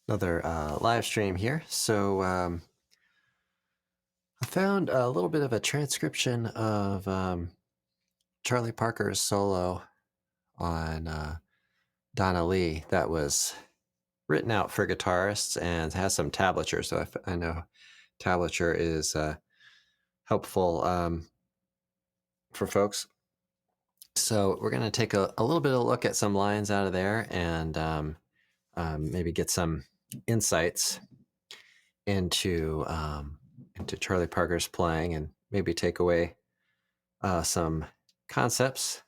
Another live stream here. So I found a little bit of a transcription of Charlie Parker's solo on Donna Lee that was written out for guitarists and has some tablature. So I know tablature is helpful for folks. So we're going to take a little bit of a look at some lines out of there and maybe get some insights into Charlie Parker's playing and maybe take away some concepts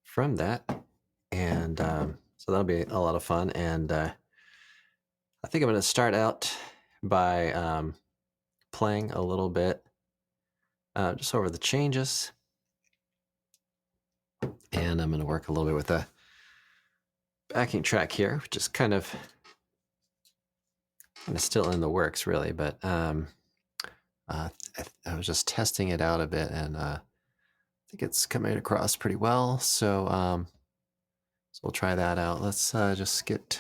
from that. And so that'll be a lot of fun. And I think I'm going to start out by playing a little bit just over the changes. And I'm going to work a little bit with the backing track here, which is kind of still in the works, really. But I was just testing it out a bit, and I think it's coming across pretty well. So we'll try that out. Let's just get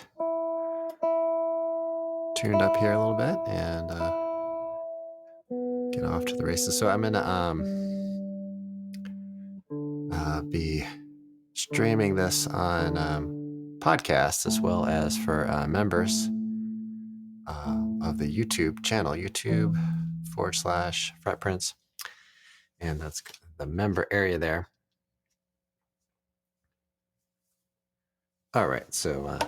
tuned up here a little bit and get off to the races. So I'm gonna be streaming this on podcasts as well as for members of the YouTube channel, YouTube.com/Fretprints, and that's the member area there. All right, so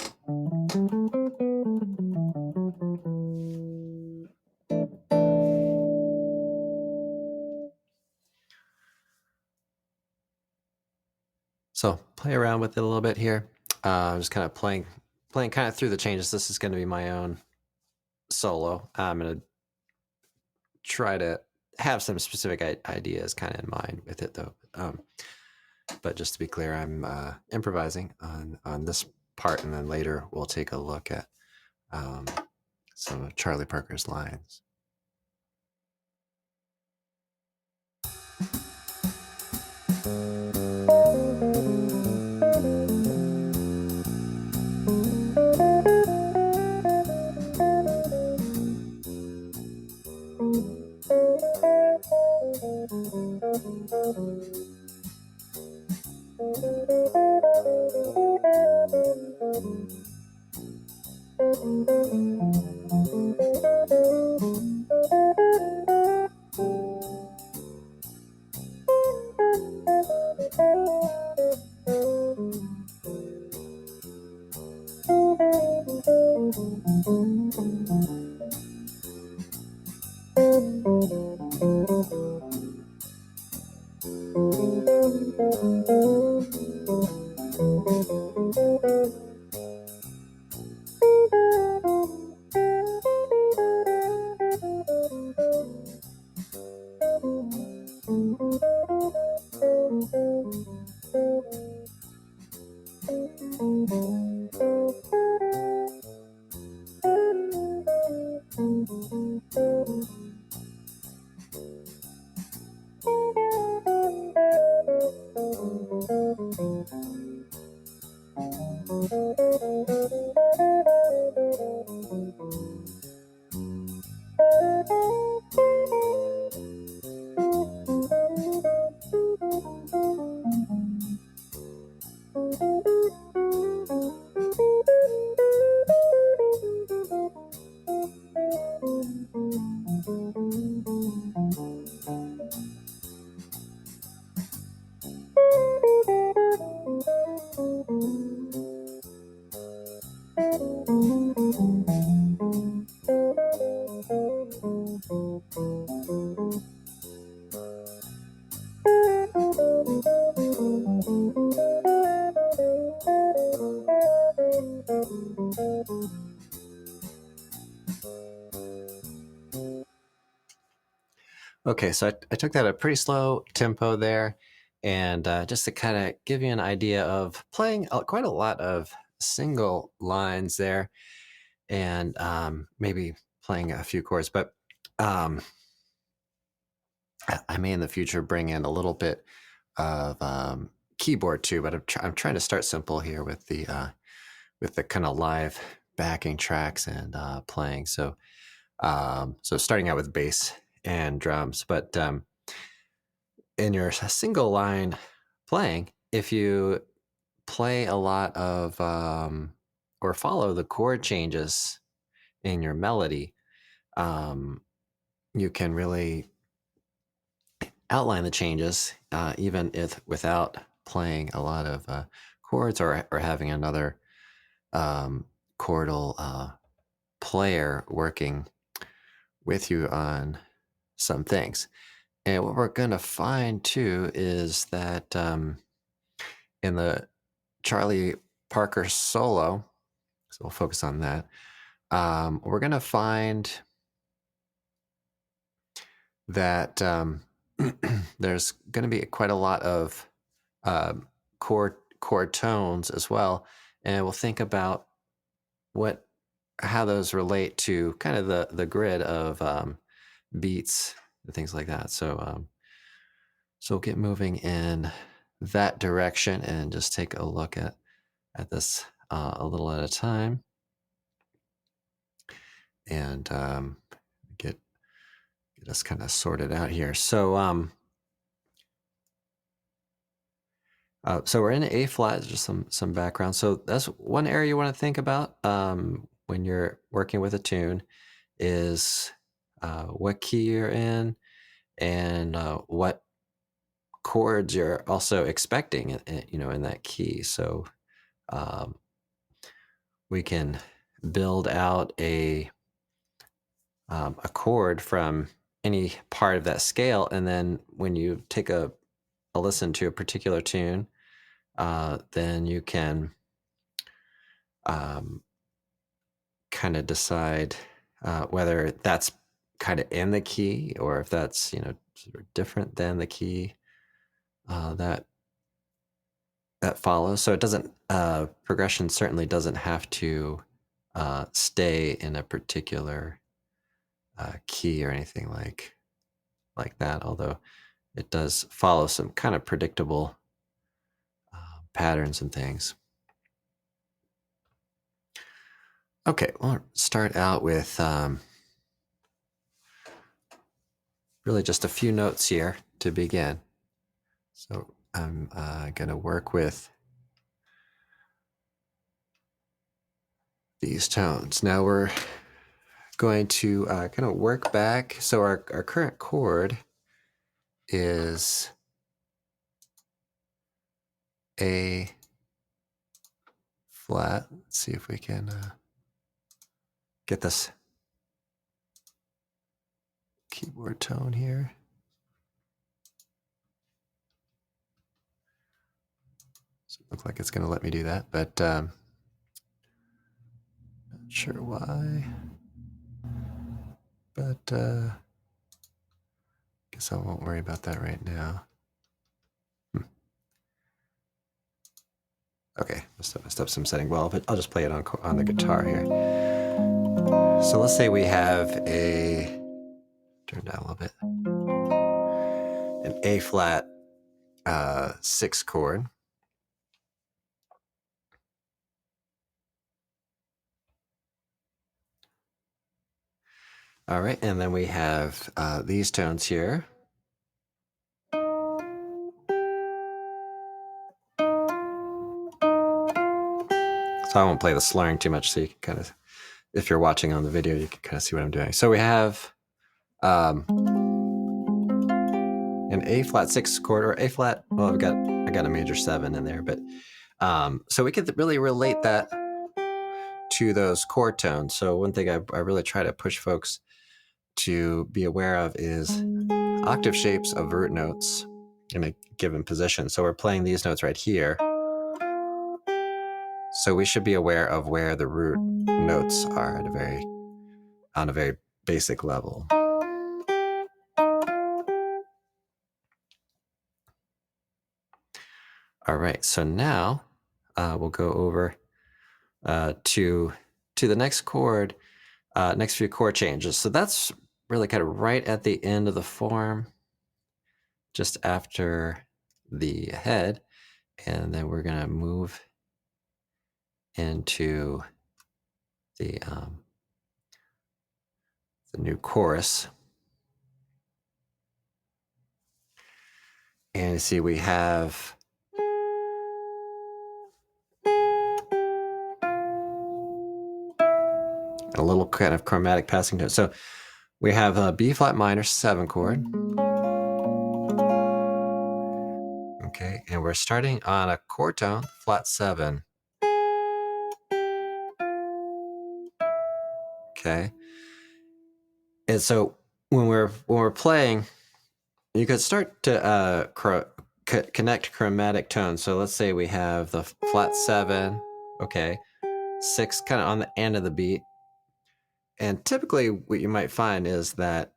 play around with it a little bit here. I'm just kind of playing kind of through the changes. This is going to be my own solo. I'm going to try to have some specific ideas kind of in mind with it, though. But just to be clear, I'm improvising on this part, and then later we'll take a look at some of Charlie Parker's lines. Okay, so I took that at a pretty slow tempo there, and just to kind of give you an idea of playing quite a lot of single lines there, and maybe playing a few chords, but I may in the future bring in a little bit of keyboard too, but I'm trying to start simple here with the kind of live backing tracks and playing. So starting out with bass and drums, but in your single line playing, if you play a lot of or follow the chord changes in your melody, you can really outline the changes, even if without playing a lot of chords or having another chordal player working with you on some things. And what we're going to find too is that in the Charlie Parker solo, so we'll focus on that, we're going to find that there's going to be quite a lot of chord tones as well, and we'll think about how those relate to kind of the grid of beats and things like that. So we'll get moving in that direction and just take a look at this a little at a time, and get us kind of sorted out here. So so we're in A flat, just some background. So that's one area you want to think about when you're working with a tune is what key you're in and what chords you're also expecting, in that key. So we can build out a chord from any part of that scale, and then when you take a listen to a particular tune, then you can kind of decide whether that's kind of in the key or if that's sort of different than the key that follows. So it doesn't progression certainly doesn't have to stay in a particular key or anything like that, although it does follow some kind of predictable patterns and things. Okay, we'll start out with really just a few notes here to begin. So I'm going to work with these tones. Now we're going to kind of work back. So our current chord is A flat. Let's see if we can get this keyboard tone here. Doesn't look like it's going to let me do that, but not sure why. But guess I won't worry about that right now. Okay, must have messed up some setting. Well, but I'll just play it on the guitar here. So let's say we have turn down a little bit, an A flat 6 chord. All right, and then we have these tones here. So I won't play the slurring too much, so you can kind of, if you're watching on the video, you can kind of see what I'm doing. So we have an A flat 6 chord, or A flat. Well, I got a major 7 in there, but so we could really relate that to those chord tones. So one thing I really try to push folks to be aware of is octave shapes of root notes in a given position. So we're playing these notes right here. So we should be aware of where the root notes are on a very basic level. All right, so now we'll go over to the next chord, next few chord changes. So that's really kind of right at the end of the form, just after the head, and then we're going to move into the new chorus. And you see we have a little kind of chromatic passing tone. So we have a B flat minor 7 chord. Okay, and we're starting on a chord tone, flat 7. Okay. And so when we're playing, you could start to connect chromatic tones. So let's say we have the flat 7, okay, 6 kind of on the end of the beat. And typically what you might find is that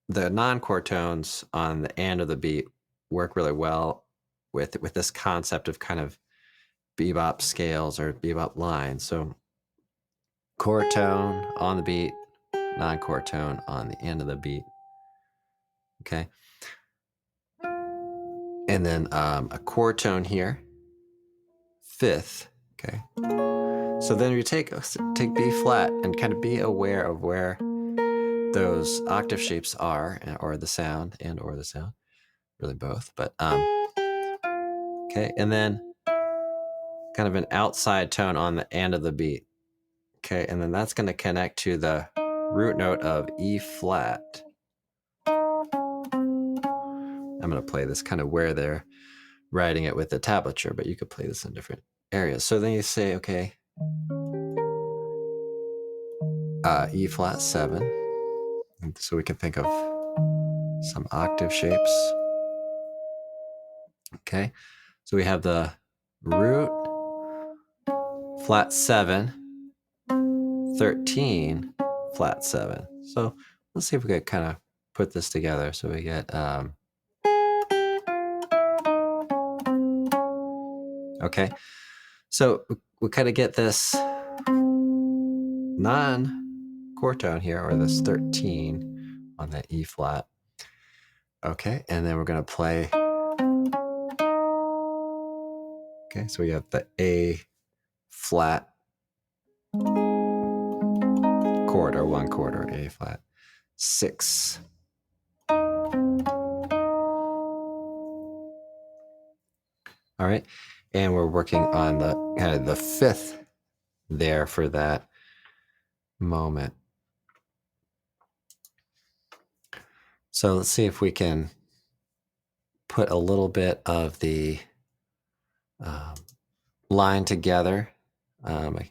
the non-chord tones on the end of the beat work really well with this concept of kind of bebop scales or bebop lines. So chord tone on the beat, non-chord tone on the end of the beat. Okay. And then a chord tone here, 5th. Okay. So then you take B flat and kind of be aware of where those octave shapes are, or the sound, really both. But okay, and then kind of an outside tone on the end of the beat. Okay, and then that's going to connect to the root note of E flat. I'm going to play this kind of where they're writing it with the tablature, but you could play this in different areas. So then you say, okay, E flat 7. And so we can think of some octave shapes. Okay, so we have the root, flat 7, 13, flat 7. So let's see if we could kind of put this together. So we get, okay, so we kind of get this non-chord tone here, or this 13 on that E flat. Okay, and then we're going to play. Okay, so we have the A flat chord, or 1 chord, or A flat 6. All right, and we're working on the kind of the 5th there for that moment. So let's see if we can put a little bit of the line together. I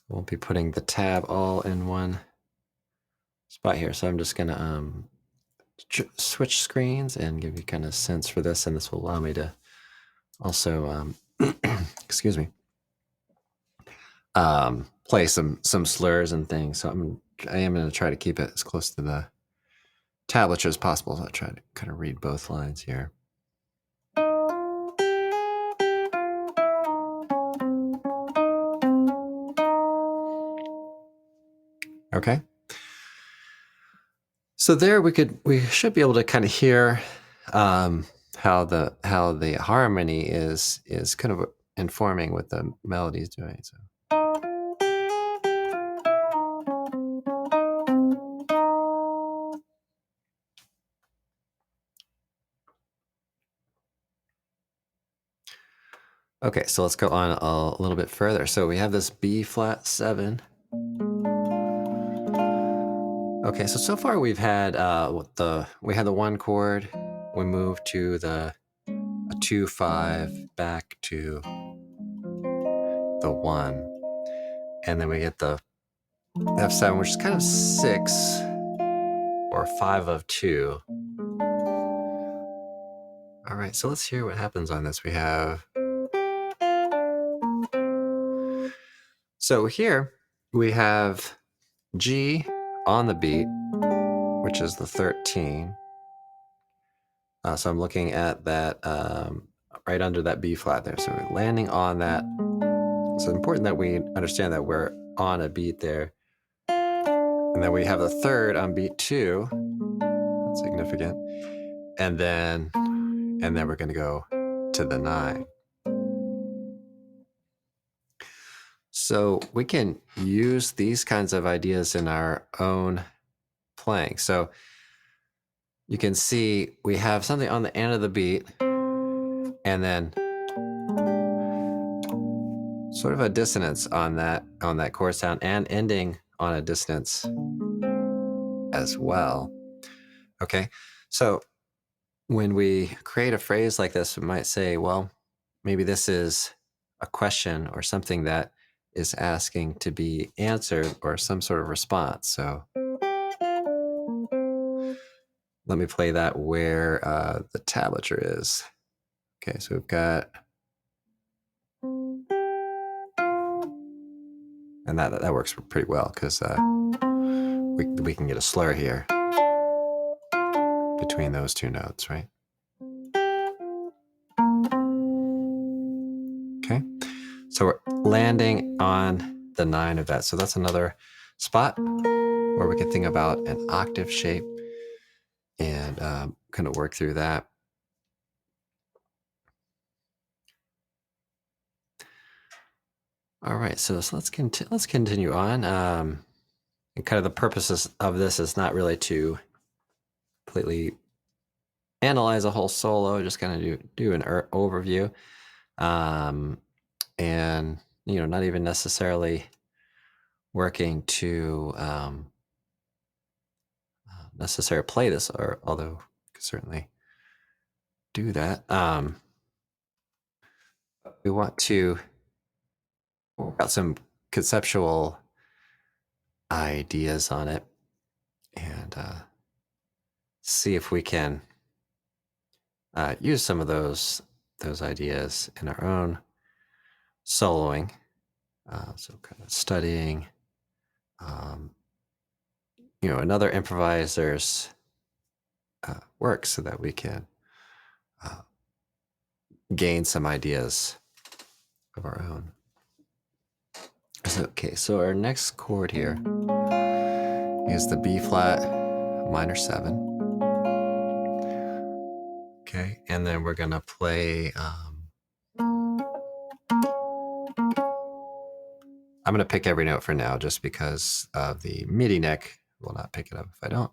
won't be putting the tab all in one spot here, so I'm just gonna switch screens and give you kind of sense for this, and this will allow me to also excuse me, play some slurs and things. So I am going to try to keep it as close to the tablature as possible. So I'll try to kind of read both lines here. Okay. So there we should be able to kind of hear how the harmony is kind of informing what the melody is doing. So. Okay, so let's go on a little bit further. So we have this B flat 7. Okay, so far we've had we had the 1 chord. We moved to a 2-5, back to the 1, and then we get the F7, which is kind of 6 or 5 of 2. All right, so let's hear what happens on this. We have, so here we have G on the beat, which is the 13. So I'm looking at that right under that B flat there. So we're landing on that. So it's important that we understand that we're on a beat there. And then we have the 3rd on beat 2. That's significant. And then we're going to go to the 9. So we can use these kinds of ideas in our own playing. So you can see we have something on the end of the beat, and then sort of a dissonance on that chord sound, and ending on a dissonance as well. Okay, so when we create a phrase like this, we might say, well, maybe this is a question or something that is asking to be answered, or some sort of response. So let me play that where the tablature is. Okay, so we've got, and that works pretty well because we can get a slur here between those two notes, right? Okay, so we're landing on the 9 of that. So that's another spot where we can think about an octave shape and kind of work through that. All right, so let's continue on. And kind of the purposes of this is not really to completely analyze a whole solo, just kind of do an overview, and not even necessarily working to necessarily play this, or although we could certainly do that. We want to work out some conceptual ideas on it, and see if we can use some of those ideas in our own soloing. So kind of studying, another improviser's work, so that we can gain some ideas of our own. Okay, so our next chord here is the B flat minor 7. Okay, and then we're gonna play, I'm gonna pick every note for now, just because of the MIDI neck will not pick it up if I don't.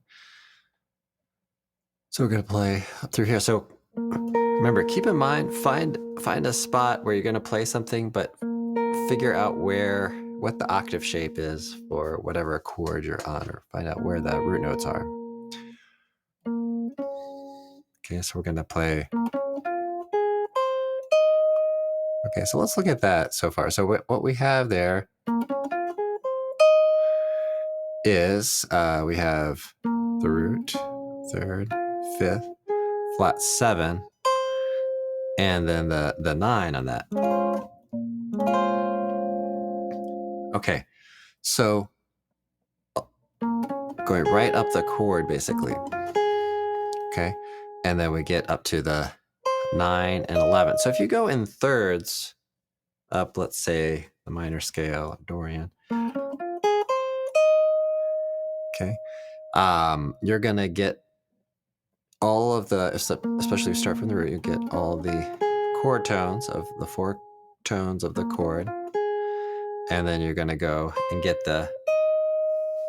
So we're gonna play up through here. So remember, keep in mind, find a spot where you're gonna play something, but figure out what the octave shape is for whatever chord you're on, or find out where the root notes are. Okay, so we're gonna play. Okay, so let's look at that so far. So what we have there is we have the root, 3rd, 5th, flat 7, and then the 9 on that. Okay, so going right up the chord, basically. Okay, and then we get up to the 9 and 11. So if you go in thirds up, let's say the minor scale, Dorian. Okay, you're gonna get all of the, especially if you start from the root, you get all the chord tones of the 4 tones of the chord, and then you're gonna go and get the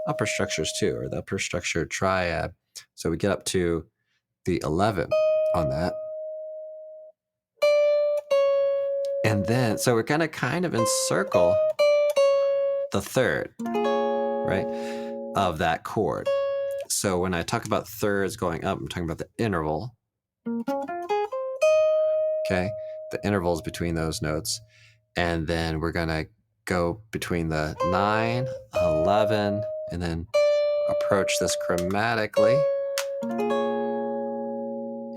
upper structures too, or the upper structure triad. So we get up to the 11 on that. And then, so we're gonna kind of encircle the 3rd, right, of that chord. So when I talk about thirds going up, I'm talking about the interval. Okay, the intervals between those notes. And then we're gonna go between the 9, 11, and then approach this chromatically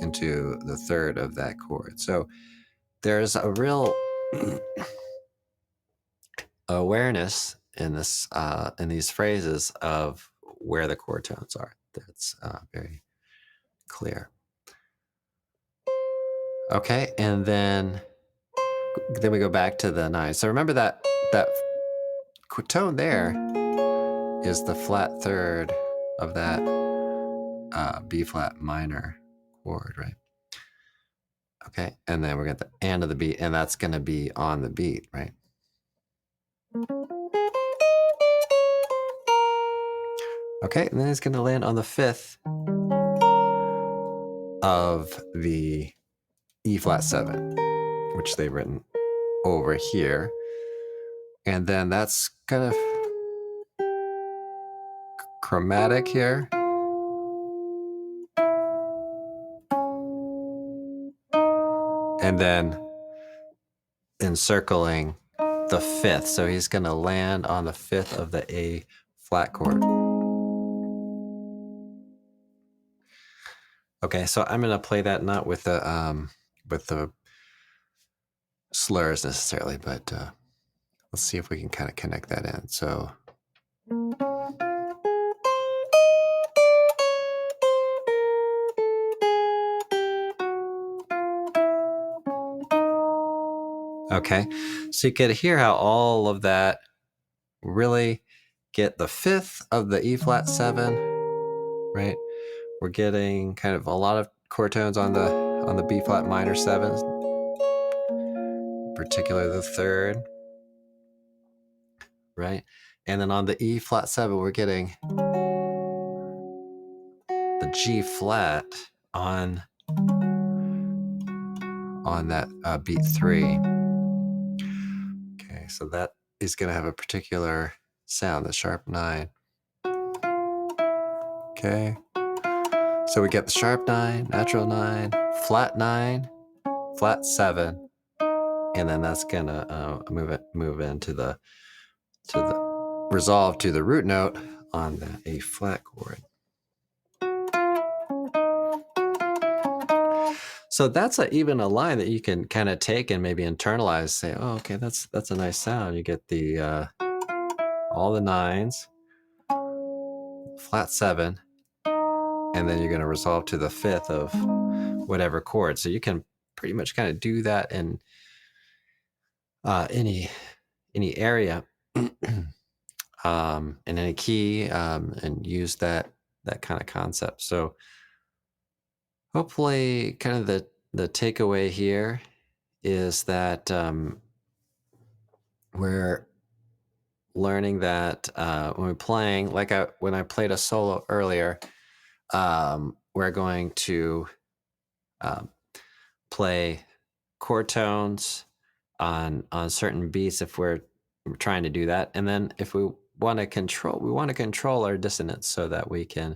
into the 3rd of that chord. So there's a real awareness in this in these phrases of where the chord tones are. That's very clear. Okay, and then we go back to the 9. So remember that tone there is the flat 3rd of that B flat minor chord, right? Okay, and then we're gonna the end of the beat, and that's gonna be on the beat, right? Okay, and then he's going to land on the 5th of the E flat 7, which they've written over here. And then that's kind of chromatic here. And then encircling the 5th. So he's going to land on the 5th of the A flat chord. Okay, so I'm going to play that not with the slurs necessarily, but let's see if we can kind of connect that in. So okay, so you can hear how all of that really get the 5th of the E flat 7, right? We're getting kind of a lot of chord tones on the B flat minor 7s, particularly the 3rd, right? And then on the E flat 7, we're getting the G flat on that beat 3. Okay, so that is going to have a particular sound, the sharp 9. Okay, so we get the sharp 9, natural 9, flat 9, flat 7, and then that's gonna move into the resolve to the root note on the A flat chord. So that's even a line that you can kind of take and maybe internalize. Say, oh, okay, that's a nice sound. You get the all the 9s, flat 7, and then you're going to resolve to the 5th of whatever chord. So you can pretty much kind of do that in any area, in any key, and use that kind of concept. So hopefully, kind of the takeaway here is that we're learning that when we're playing, like when I played a solo earlier, we're going to play chord tones on certain beats if we're trying to do that, and then if we want to control our dissonance so that we can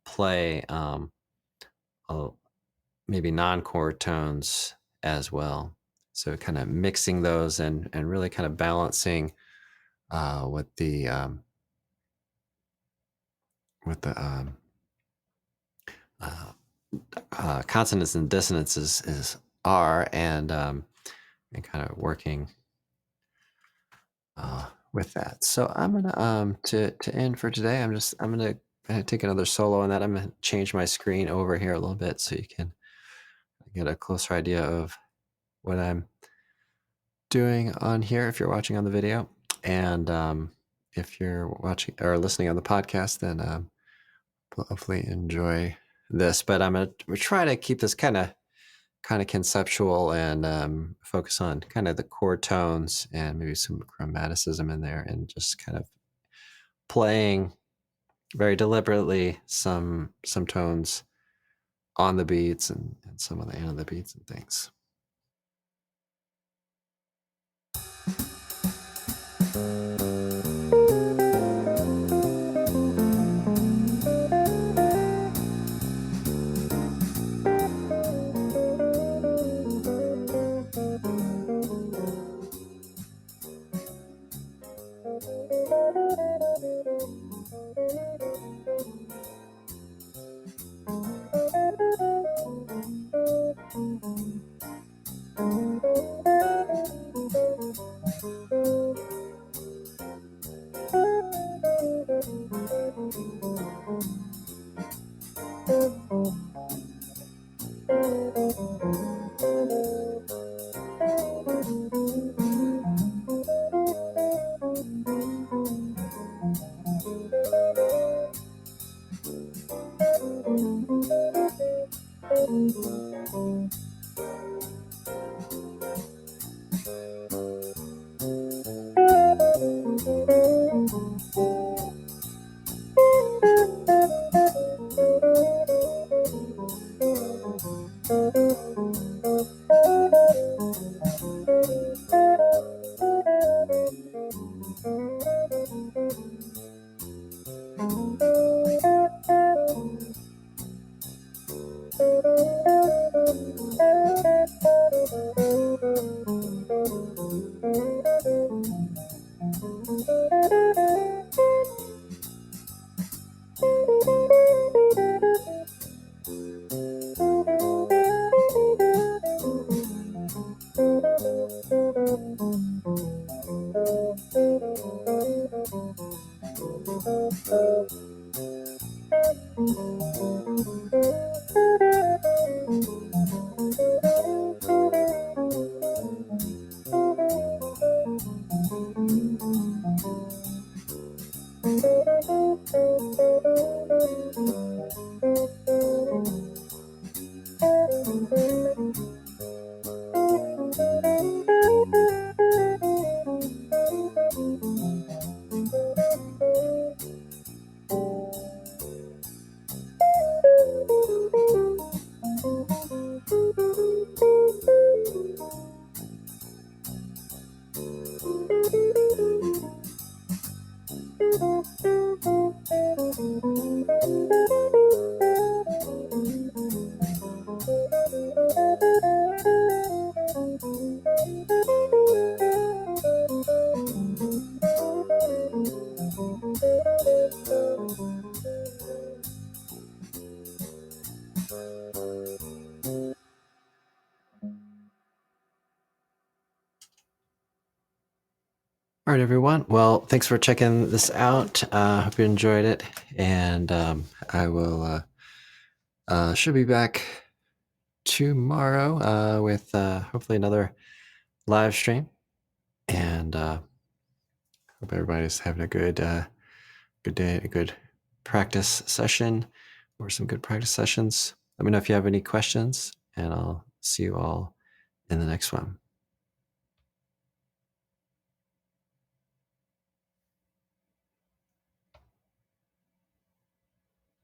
play maybe non-chord tones as well. So kind of mixing those and really kind of balancing what the consonants and dissonances are, and kind of working with that. So I'm gonna to end for today. I'm gonna take another solo on that. I'm gonna change my screen over here a little bit so you can get a closer idea of what I'm doing on here if you're watching on the video, and if you're watching or listening on the podcast, then hopefully enjoy this. But I'm gonna try to keep this kind of conceptual and focus on kind of the chord tones and maybe some chromaticism in there, and just kind of playing very deliberately some tones on the beats and some on the end of the beats and things. All right, everyone. Well, thanks for checking this out. Hope you enjoyed it. And I will should be back tomorrow with hopefully another live stream. And hope everybody's having a good day, a good practice session, or some good practice sessions. Let me know if you have any questions, and I'll see you all in the next one.